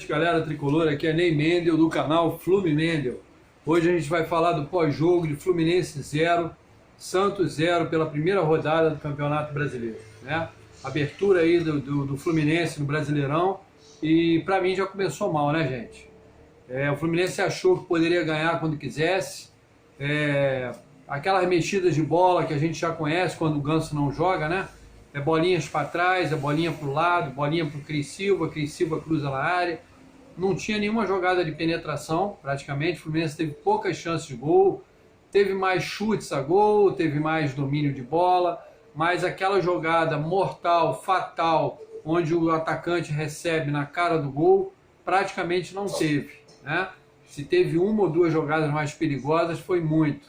galera tricolor, aqui é Ney Mendel do canal Fluminendel. Hoje a gente vai falar do pós-jogo de Fluminense 0, Santos 0 pela primeira rodada do Campeonato Brasileiro, né? Abertura aí do Fluminense no Brasileirão e pra mim já começou mal, né, gente? O Fluminense achou que poderia ganhar quando quisesse, aquelas mexidas de bola que a gente já conhece quando o Ganso não joga, né? Bolinhas para trás, bolinha para o lado, bolinha para o Cris Silva cruza na área. Não tinha nenhuma jogada de penetração, praticamente. O Fluminense teve poucas chances de gol, teve mais chutes a gol, teve mais domínio de bola, mas aquela jogada mortal, fatal, onde o atacante recebe na cara do gol, praticamente não teve, né? Se teve uma ou duas jogadas mais perigosas, foi muito.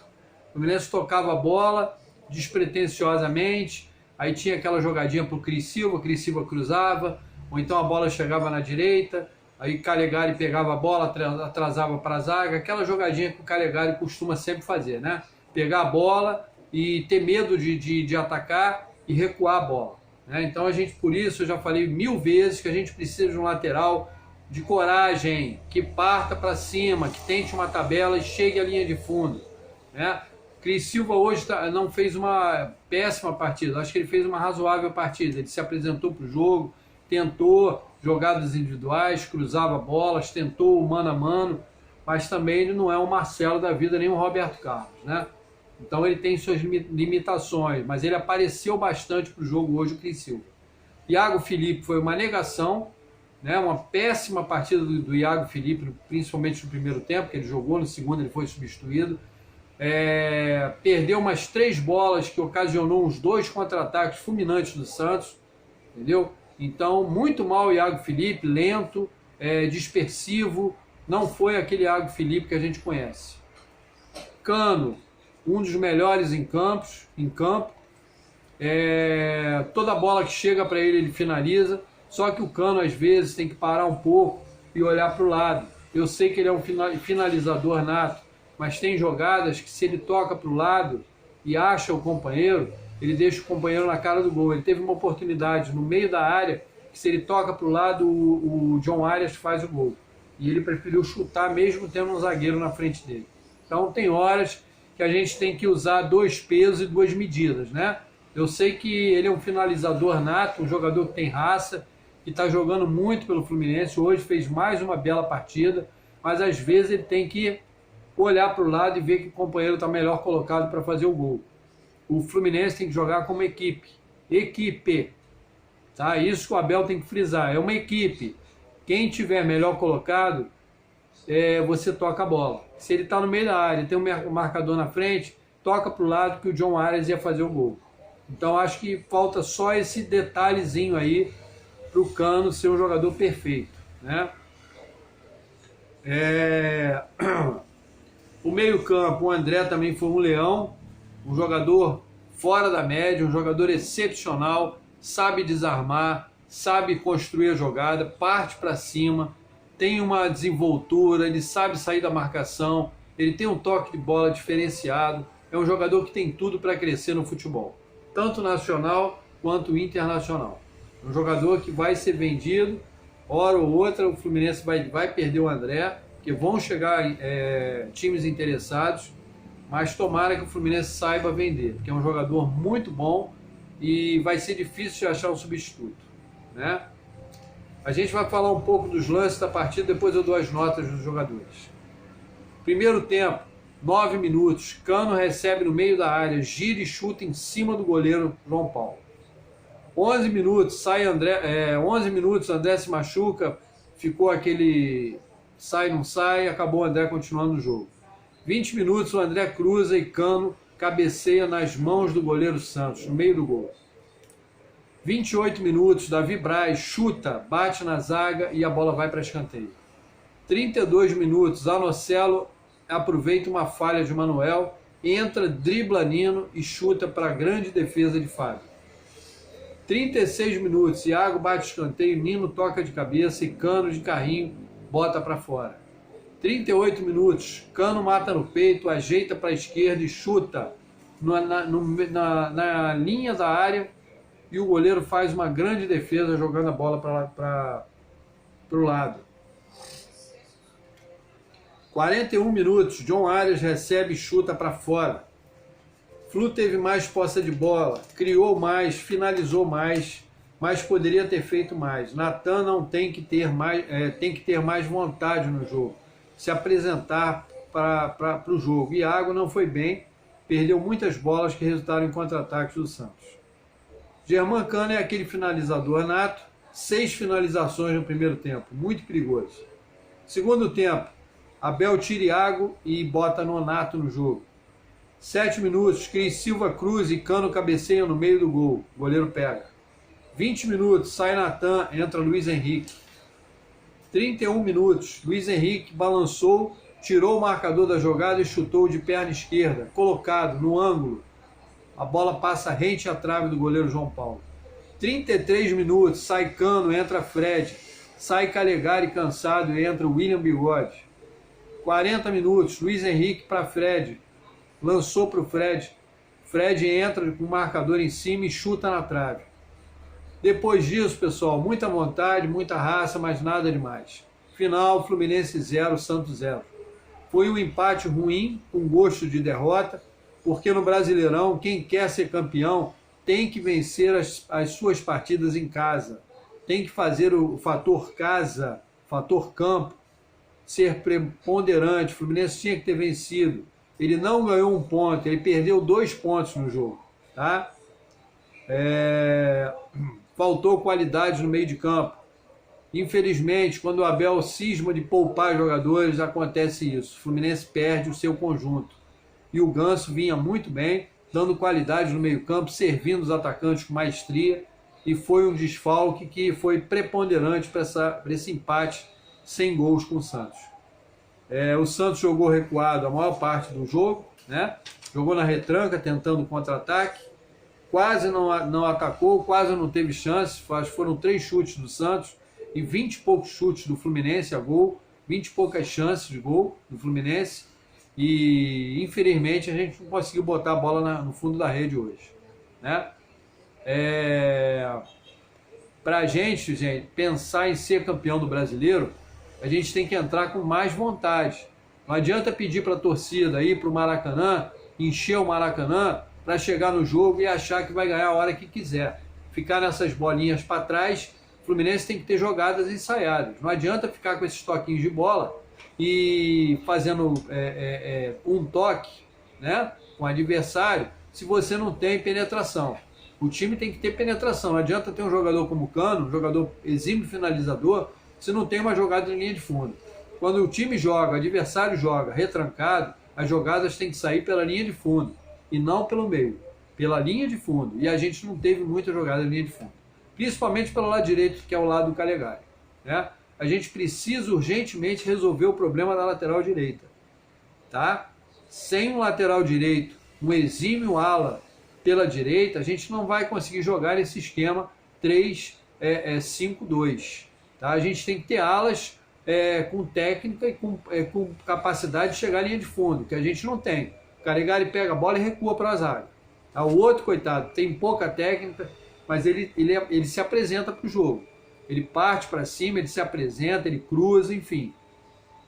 O Fluminense tocava a bola despretensiosamente. Aí tinha aquela jogadinha para o Cris Silva cruzava, ou então a bola chegava na direita, aí Calegari pegava a bola, atrasava para a zaga, aquela jogadinha que o Calegari costuma sempre fazer, né? Pegar a bola e ter medo de atacar e recuar a bola, né? Então a gente, por isso, eu já falei 1000 vezes que a gente precisa de um lateral de coragem, que parta para cima, que tente uma tabela e chegue à linha de fundo, né? Cris Silva hoje não fez uma péssima partida, acho que ele fez uma razoável partida. Ele se apresentou para o jogo, tentou jogadas individuais, cruzava bolas, tentou o mano a mano, mas também ele não é um Marcelo da vida, nem um Roberto Carlos, né? Então ele tem suas limitações, mas ele apareceu bastante para o jogo hoje, o Cris Silva. Iago Felipe foi uma negação, né? Uma péssima partida do Iago Felipe, principalmente no primeiro tempo, que ele jogou, no segundo ele foi substituído. Perdeu umas 3 bolas que ocasionou uns 2 contra-ataques fulminantes do Santos, entendeu? Então, muito mal o Iago Felipe, lento, dispersivo, não foi aquele Iago Felipe que a gente conhece. Cano, um dos melhores em campo, toda bola que chega para ele, ele finaliza, só que o Cano às vezes tem que parar um pouco e olhar para o lado. Eu sei que ele é um finalizador nato, mas tem jogadas que se ele toca para o lado e acha o companheiro, ele deixa o companheiro na cara do gol. Ele teve uma oportunidade no meio da área, que se ele toca para o lado, o John Arias faz o gol. E ele preferiu chutar mesmo tendo um zagueiro na frente dele. Então tem horas que a gente tem que usar 2 pesos e 2 medidas, né? Eu sei que ele é um finalizador nato, um jogador que tem raça, que está jogando muito pelo Fluminense. Hoje fez mais uma bela partida, mas às vezes ele tem que olhar para o lado e ver que o companheiro está melhor colocado para fazer o gol. O Fluminense tem que jogar como equipe, tá? Isso que o Abel tem que frisar, é uma equipe. Quem tiver melhor colocado, você toca a bola. Se ele está no meio da área, tem um marcador na frente, toca para o lado que o John Arias ia fazer o gol. Então acho que falta só esse detalhezinho aí para o Cano ser um jogador perfeito, né? O meio-campo, o André também foi um leão, um jogador fora da média, um jogador excepcional, sabe desarmar, sabe construir a jogada, parte para cima, tem uma desenvoltura, ele sabe sair da marcação, ele tem um toque de bola diferenciado, é um jogador que tem tudo para crescer no futebol, tanto nacional quanto internacional. Um jogador que vai ser vendido, hora ou outra o Fluminense vai perder o André, que vão chegar times interessados, mas tomara que o Fluminense saiba vender, porque é um jogador muito bom e vai ser difícil de achar um substituto, né? A gente vai falar um pouco dos lances da partida, depois eu dou as notas dos jogadores. Primeiro tempo, 9 minutos, Cano recebe no meio da área, gira e chuta em cima do goleiro João Paulo. 11 minutos, 11 minutos, André se machuca, ficou aquele sai, não sai, acabou o André continuando o jogo. 20 minutos, o André cruza e Cano cabeceia nas mãos do goleiro Santos, no meio do gol. 28 minutos, Davi Braz chuta, bate na zaga e a bola vai para escanteio. 32 minutos, Anocelo aproveita uma falha de Manuel, entra, dribla Nino e chuta para a grande defesa de Fábio. 36 minutos, Iago bate escanteio, Nino toca de cabeça e Cano de carrinho bota para fora. 38 minutos, Cano mata no peito, ajeita para a esquerda e chuta na linha da área e o goleiro faz uma grande defesa jogando a bola para o lado. 41 minutos, John Arias recebe e chuta para fora. Flu teve mais posse de bola, criou mais, finalizou mais, mas poderia ter feito mais. Natan não tem que ter mais, tem que ter mais vontade no jogo, se apresentar para o jogo. Iago não foi bem, perdeu muitas bolas que resultaram em contra-ataques do Santos. Germancano é aquele finalizador nato, 6 finalizações no primeiro tempo, muito perigoso. Segundo tempo, Abel tira Iago e bota Nonato no jogo. 7 minutos, Cris Silva Cruz e Cano cabeceiam no meio do gol, o goleiro pega. 20 minutos, sai Natan, entra Luiz Henrique. 31 minutos, Luiz Henrique balançou, tirou o marcador da jogada e chutou de perna esquerda, colocado no ângulo. A bola passa rente à trave do goleiro João Paulo. 33 minutos, sai Cano, entra Fred. Sai Calegari cansado e entra William Bigode. 40 minutos, Luiz Henrique para Fred. Lançou para o Fred. Fred entra com o marcador em cima e chuta na trave. Depois disso, pessoal, muita vontade, muita raça, mas nada demais. Final, Fluminense 0, Santos 0. Foi um empate ruim, com gosto de derrota, porque no Brasileirão, quem quer ser campeão tem que vencer as suas partidas em casa. Tem que fazer o fator casa, fator campo, ser preponderante. O Fluminense tinha que ter vencido. Ele não ganhou um ponto, ele perdeu 2 pontos no jogo. Tá? Faltou qualidade no meio de campo. Infelizmente, quando o Abel cisma de poupar jogadores, acontece isso. O Fluminense perde o seu conjunto. E o Ganso vinha muito bem, dando qualidade no meio campo, servindo os atacantes com maestria. E foi um desfalque que foi preponderante para esse empate sem gols com o Santos. O Santos jogou recuado a maior parte do jogo, né? Jogou na retranca, tentando contra-ataque. Quase não atacou, quase não teve chance. Foram 3 chutes do Santos e 20 e poucos chutes do Fluminense a gol, 20 e poucas chances de gol do Fluminense. E infelizmente a gente não conseguiu botar a bola no fundo da rede hoje, né? Para a gente, pensar em ser campeão do Brasileiro, a gente tem que entrar com mais vontade. Não adianta pedir para a torcida ir para o Maracanã, encher o Maracanã, para chegar no jogo e achar que vai ganhar a hora que quiser. Ficar nessas bolinhas para trás, o Fluminense tem que ter jogadas ensaiadas. Não adianta ficar com esses toquinhos de bola e fazendo um toque, né, com o adversário, se você não tem penetração. O time tem que ter penetração. Não adianta ter um jogador como o Cano, um jogador exímio finalizador, se não tem uma jogada em linha de fundo. Quando o time joga, o adversário joga retrancado, as jogadas têm que sair pela linha de fundo e não pelo meio, pela linha de fundo. E a gente não teve muita jogada em linha de fundo, principalmente pelo lado direito, que é o lado do Calegari, né? A gente precisa urgentemente resolver o problema da lateral direita, tá? Sem um lateral direito, um exímio ala pela direita, a gente não vai conseguir jogar esse esquema 3-5-2. Tá? A gente tem que ter alas com técnica e com capacidade de chegar à linha de fundo, que a gente não tem. O Calegari pega a bola e recua para a zaga. Tá? O outro, coitado, tem pouca técnica, mas ele se apresenta para o jogo. Ele parte para cima, ele se apresenta, ele cruza, enfim.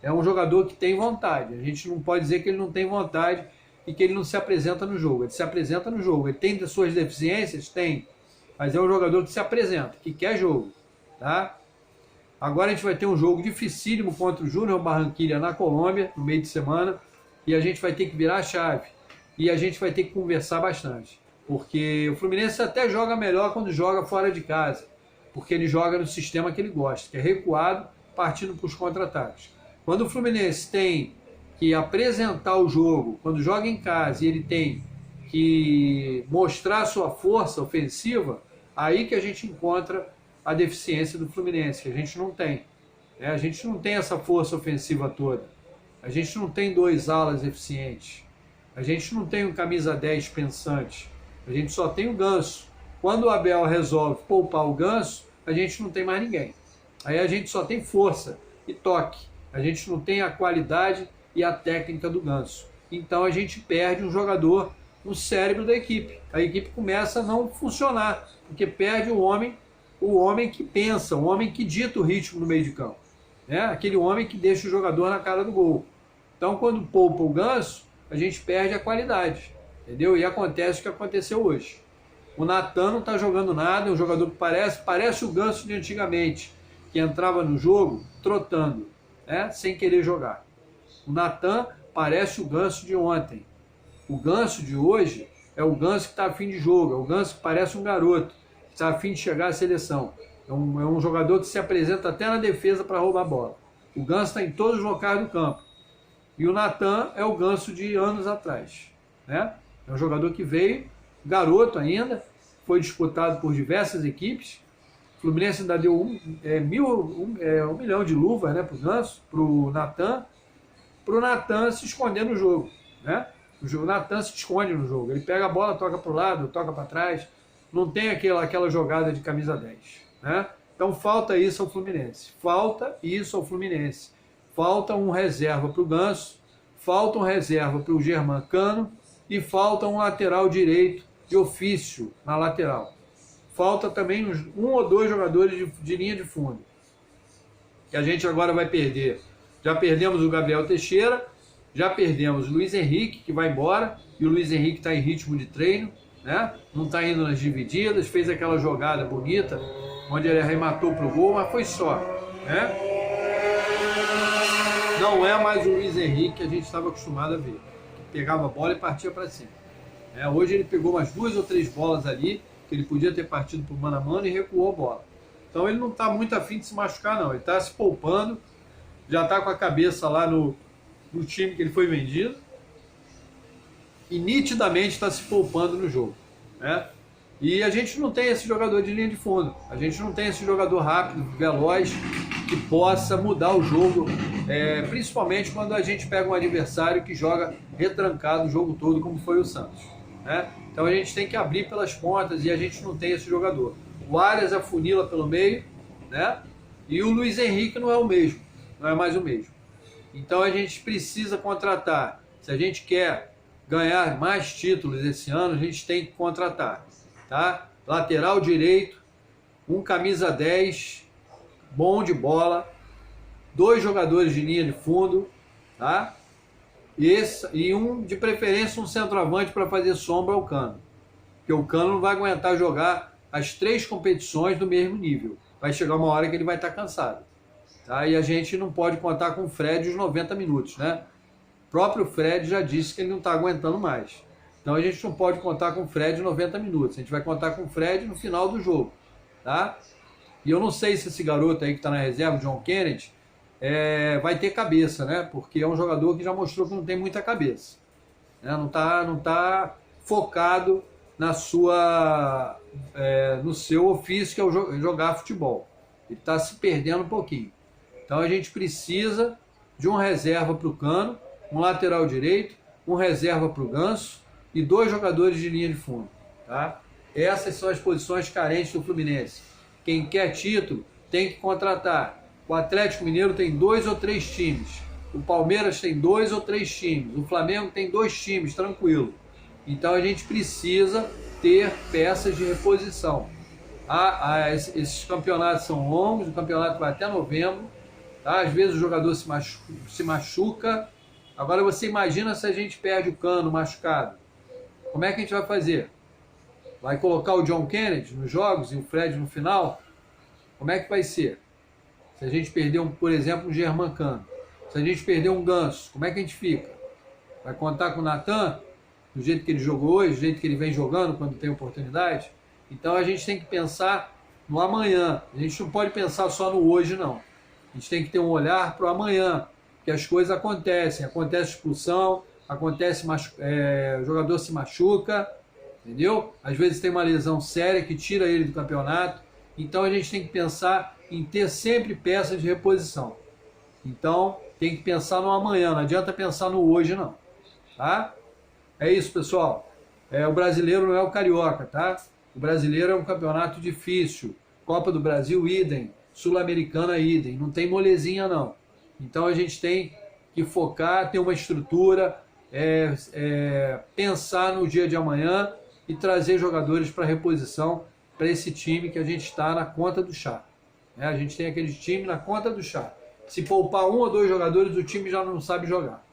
É um jogador que tem vontade. A gente não pode dizer que ele não tem vontade e que ele não se apresenta no jogo. Ele se apresenta no jogo. Ele tem suas deficiências? Tem. Mas é um jogador que se apresenta, que quer jogo. Tá? Agora a gente vai ter um jogo dificílimo contra o Júnior Barranquilla na Colômbia, no meio de semana. E a gente vai ter que virar a chave. E a gente vai ter que conversar bastante. Porque o Fluminense até joga melhor quando joga fora de casa. Porque ele joga no sistema que ele gosta, que é recuado, partindo para os contra-ataques. Quando o Fluminense tem que apresentar o jogo, quando joga em casa e ele tem que mostrar sua força ofensiva, aí que a gente encontra a deficiência do Fluminense, que a gente não tem. A gente não tem essa força ofensiva toda. A gente não tem 2 alas eficientes. A gente não tem um camisa 10 pensante. A gente só tem o Ganso. Quando o Abel resolve poupar o Ganso, a gente não tem mais ninguém. Aí a gente só tem força e toque. A gente não tem a qualidade e a técnica do Ganso. Então a gente perde um jogador no cérebro da equipe. A equipe começa a não funcionar, porque perde o homem que pensa, o homem que dita o ritmo no meio de campo. Aquele homem que deixa o jogador na cara do gol. Então, quando poupa o Ganso, a gente perde a qualidade, entendeu? E acontece o que aconteceu hoje. O Natan não está jogando nada, é um jogador que parece o Ganso de antigamente, que entrava no jogo trotando, né, sem querer jogar. O Natan parece o Ganso de ontem. O Ganso de hoje é o Ganso que está a fim de jogo, é o Ganso que parece um garoto, que está a fim de chegar à seleção. É um jogador que se apresenta até na defesa para roubar a bola. O Ganso está em todos os locais do campo. E o Natan é o Ganso de anos atrás, né? É um jogador que veio, garoto ainda, foi disputado por diversas equipes. O Fluminense ainda deu um milhão de luvas, né, para o Ganso, para o Natan se esconder no jogo, né? O Natan se esconde no jogo. Ele pega a bola, toca para o lado, toca para trás. Não tem aquela jogada de camisa 10, né? Então falta isso ao Fluminense. Falta isso ao Fluminense. Falta um reserva para o Ganso, falta um reserva para o Germancano e falta um lateral direito de ofício na lateral. Falta também um ou dois jogadores de linha de fundo. Que a gente agora vai perder. Já perdemos o Gabriel Teixeira, já perdemos o Luiz Henrique, que vai embora, e o Luiz Henrique está em ritmo de treino, né? Não está indo nas divididas, fez aquela jogada bonita, onde ele arrematou para o gol, mas foi só, né? Não é mais o Luiz Henrique que a gente estava acostumado a ver, que pegava a bola e partia para cima. Hoje ele pegou umas 2 ou 3 bolas ali, que ele podia ter partido por mano a mano e recuou a bola. Então ele não está muito afim de se machucar não, ele está se poupando, já está com a cabeça lá no time que ele foi vendido e nitidamente está se poupando no jogo, né? E a gente não tem esse jogador de linha de fundo, a gente não tem esse jogador rápido, veloz, que possa mudar o jogo, principalmente quando a gente pega um adversário que joga retrancado o jogo todo, como foi o Santos, né? Então a gente tem que abrir pelas pontas e a gente não tem esse jogador. O Arias afunila pelo meio, né? E o Luiz Henrique não é o mesmo, não é mais o mesmo. Então a gente precisa contratar. Se a gente quer ganhar mais títulos esse ano, a gente tem que contratar, tá? Lateral direito, um camisa 10, bom de bola, 2 jogadores de linha de fundo, tá? E um, de preferência, um centroavante para fazer sombra ao Cano. Porque o Cano não vai aguentar jogar as 3 competições do mesmo nível. Vai chegar uma hora que ele vai estar cansado. Tá? E a gente não pode contar com o Fred os 90 minutos, né? O próprio Fred já disse que ele não está aguentando mais. Então a gente não pode contar com o Fred 90 minutos. A gente vai contar com o Fred no final do jogo, tá? E eu não sei se esse garoto aí que está na reserva, John Kennedy, vai ter cabeça, né? Porque é um jogador que já mostrou que não tem muita cabeça, né? Não tá focado no seu ofício, que é jogar futebol. Ele está se perdendo um pouquinho. Então a gente precisa de um reserva para o Cano, um lateral direito, um reserva para o Ganso e 2 jogadores de linha de fundo, tá? Essas são as posições carentes do Fluminense. Quem quer título tem que contratar. O Atlético Mineiro tem 2 ou 3 times. O Palmeiras tem 2 ou 3 times. O Flamengo tem 2 times, tranquilo. Então a gente precisa ter peças de reposição. Esses campeonatos são longos, o campeonato vai até novembro. Tá? Às vezes o jogador se machuca. Agora você imagina se a gente perde o Cano machucado. Como é que a gente vai fazer? Vai colocar o John Kennedy nos jogos e o Fred no final? Como é que vai ser? Se a gente perder, por exemplo, um Germancano. Se a gente perder um Ganso, como é que a gente fica? Vai contar com o Natan? Do jeito que ele jogou hoje, do jeito que ele vem jogando quando tem oportunidade? Então a gente tem que pensar no amanhã. A gente não pode pensar só no hoje, não. A gente tem que ter um olhar para o amanhã, que as coisas acontecem. Acontece expulsão, o jogador se machuca, entendeu? Às vezes tem uma lesão séria que tira ele do campeonato. Então a gente tem que pensar em ter sempre peças de reposição. Então tem que pensar no amanhã, não adianta pensar no hoje, não. Tá? É isso, pessoal. O brasileiro não é o carioca, tá? O brasileiro é um campeonato difícil. Copa do Brasil, idem. Sul-Americana, idem. Não tem molezinha, não. Então a gente tem que focar, ter uma estrutura, pensar no dia de amanhã e trazer jogadores para reposição para esse time que a gente está na conta do chá. A gente tem aquele time na conta do chá. Se poupar 1 ou 2 jogadores, o time já não sabe jogar.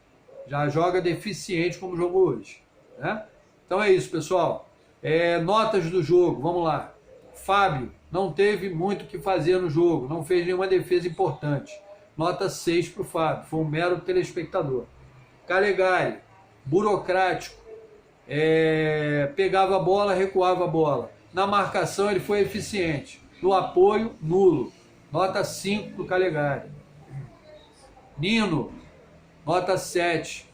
Já joga deficiente como jogou hoje, né? Então é isso, pessoal. Notas do jogo, vamos lá. Fábio não teve muito o que fazer no jogo, não fez nenhuma defesa importante. Nota 6 para o Fábio, foi um mero telespectador. Calegari, burocrático, pegava a bola, recuava a bola. Na marcação ele foi eficiente. No apoio, nulo. Nota 5 para o Calegari. Nino, nota 7.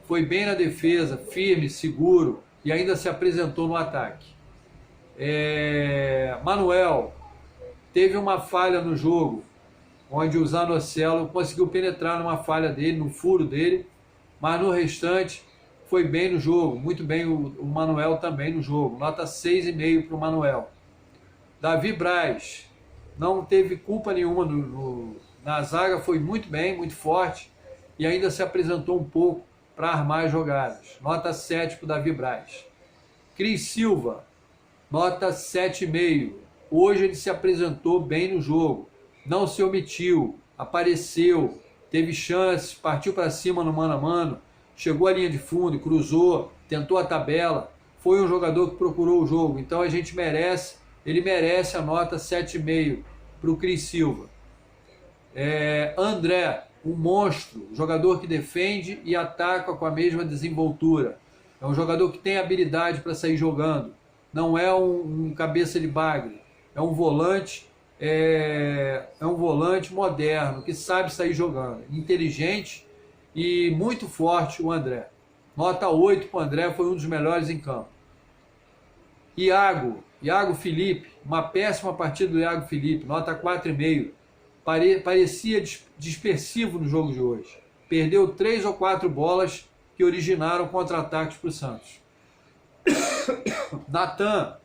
Foi bem na defesa, firme, seguro e ainda se apresentou no ataque. Manuel, teve uma falha no jogo, onde o Zanocelo conseguiu penetrar numa falha dele, no furo dele, mas no restante foi bem no jogo, muito bem o Manuel também no jogo, nota 6,5 para o Manuel. Davi Braz, não teve culpa nenhuma na zaga, foi muito bem, muito forte, e ainda se apresentou um pouco para armar as jogadas, nota 7 para o Davi Braz. Cris Silva, nota 7,5. Hoje ele se apresentou bem no jogo, não se omitiu, apareceu, teve chances, partiu para cima no mano a mano, chegou à linha de fundo, cruzou, tentou a tabela, foi um jogador que procurou o jogo, então a gente merece, ele merece a nota 7,5 para o Cris Silva. André, um monstro, jogador que defende e ataca com a mesma desenvoltura, é um jogador que tem habilidade para sair jogando, não é um cabeça de bagre, é um volante moderno, que sabe sair jogando, inteligente e muito forte o André. Nota 8 para o André, foi um dos melhores em campo. Iago Felipe, uma péssima partida do Iago Felipe, nota 4,5. Parecia dispersivo no jogo de hoje. Perdeu 3 ou 4 bolas que originaram contra-ataques para o Santos. Natan,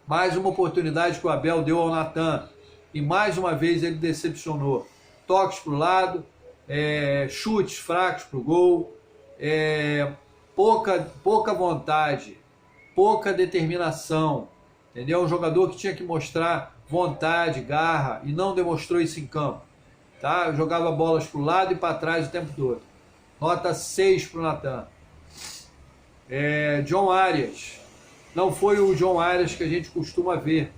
mais uma oportunidade que o Abel deu ao Natan e mais uma vez ele decepcionou. Toques para o lado, chutes fracos para o gol, pouca vontade, pouca determinação, entendeu? Um jogador que tinha que mostrar vontade, garra e não demonstrou isso em campo, tá? Jogava bolas para o lado e para trás o tempo todo. Nota 6 para o Natan. John Arias, não foi o John Arias que a gente costuma ver.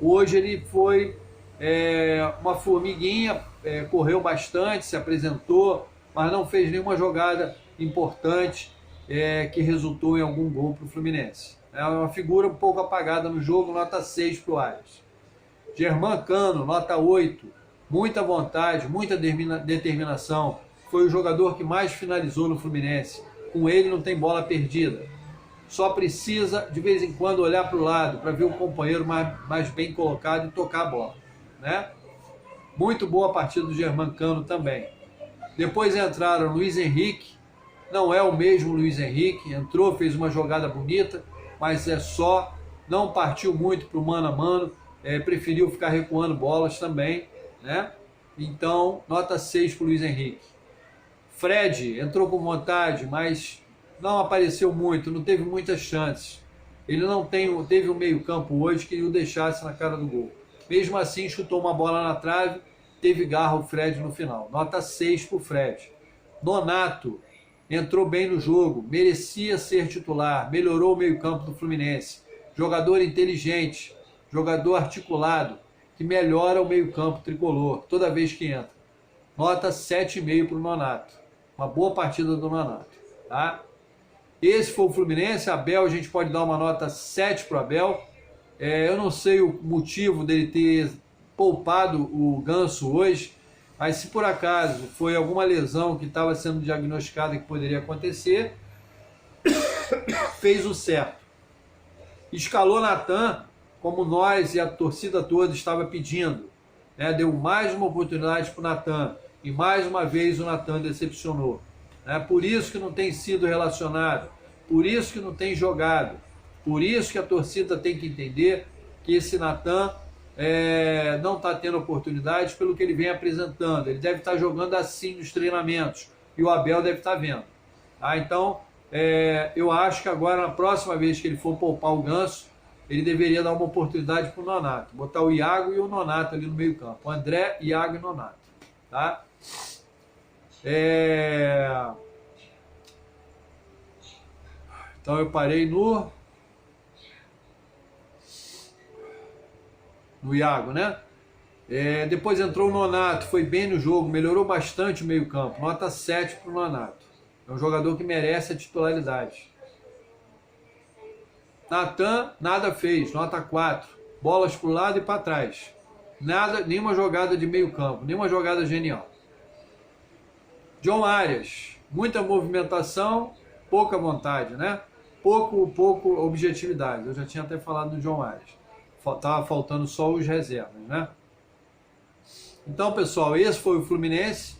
Hoje ele foi uma formiguinha, correu bastante, se apresentou, mas não fez nenhuma jogada importante que resultou em algum gol para o Fluminense. É uma figura um pouco apagada no jogo, nota 6 para o Arias. Germán Cano, nota 8, muita vontade, muita determinação, foi o jogador que mais finalizou no Fluminense. Com ele não tem bola perdida. Só precisa, de vez em quando, olhar para o lado para ver o companheiro mais bem colocado e tocar a bola, né? Muito boa a partida do Germán Cano também. Depois entraram Luiz Henrique, não é o mesmo Luiz Henrique, entrou, fez uma jogada bonita, mas não partiu muito para o mano a mano, preferiu ficar recuando bolas também, né? Então, nota 6 para o Luiz Henrique. Fred entrou com vontade, mas não apareceu muito, não teve muitas chances. Ele não teve um meio-campo hoje que o deixasse na cara do gol. Mesmo assim, chutou uma bola na trave, teve garra o Fred no final. Nota 6 para o Fred. Nonato entrou bem no jogo, merecia ser titular, melhorou o meio-campo do Fluminense. Jogador inteligente, jogador articulado, que melhora o meio-campo tricolor toda vez que entra. Nota 7,5 para o Nonato. Uma boa partida do Nonato, tá? Esse foi o Fluminense. Abel, a gente pode dar uma nota 7 para o Abel. Eu não sei o motivo dele ter poupado o Ganso hoje, mas se por acaso foi alguma lesão que estava sendo diagnosticada que poderia acontecer, fez o certo. Escalou Natan, como nós e a torcida toda estava pedindo, né? Deu mais uma oportunidade para o Natan. E mais uma vez o Natan decepcionou. Por isso que não tem sido relacionado, por isso que não tem jogado, por isso que a torcida tem que entender que esse Natan não está tendo oportunidade pelo que ele vem apresentando. Ele deve estar jogando assim nos treinamentos e o Abel deve estar vendo. Então, eu acho que agora, na próxima vez que ele for poupar o Ganso, ele deveria dar uma oportunidade para o Nonato, botar o Iago e o Nonato ali no meio campo. O André, Iago e Nonato. Tá? Então eu parei no Iago, né? Depois entrou o Nonato, foi bem no jogo, melhorou bastante o meio campo, nota 7 para o Nonato. É um jogador que merece a titularidade. Natan, nada fez, nota 4. Bolas para o lado e para trás. Nada, nenhuma jogada de meio campo, nenhuma jogada genial. John Arias, muita movimentação, pouca vontade, né? Pouco objetividade. Eu já tinha até falado do John Arias. Estava faltando só os reservas, né? Então, pessoal, esse foi o Fluminense.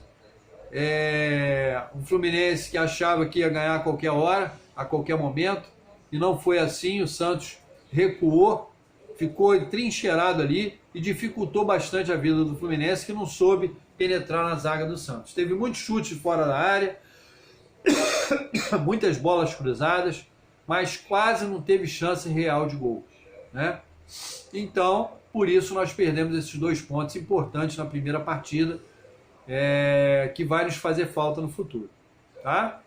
Um Fluminense que achava que ia ganhar a qualquer hora, a qualquer momento, e não foi assim. O Santos recuou, ficou entrincheirado ali e dificultou bastante a vida do Fluminense, que não soube penetrar na zaga do Santos. Teve muitos chutes fora da área, muitas bolas cruzadas, mas quase não teve chance real de gol, né? Então, por isso nós perdemos esses 2 pontos importantes na primeira partida, que vai nos fazer falta no futuro, tá?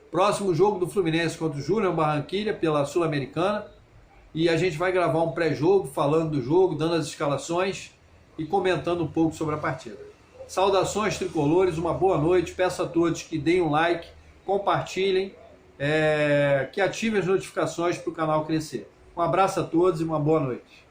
Próximo jogo do Fluminense contra o Júnior Barranquilla pela Sul-Americana, e a gente vai gravar um pré-jogo falando do jogo, dando as escalações e comentando um pouco sobre a partida. Saudações tricolores, uma boa noite, peço a todos que deem um like, compartilhem, que ativem as notificações para o canal crescer. Um abraço a todos e uma boa noite.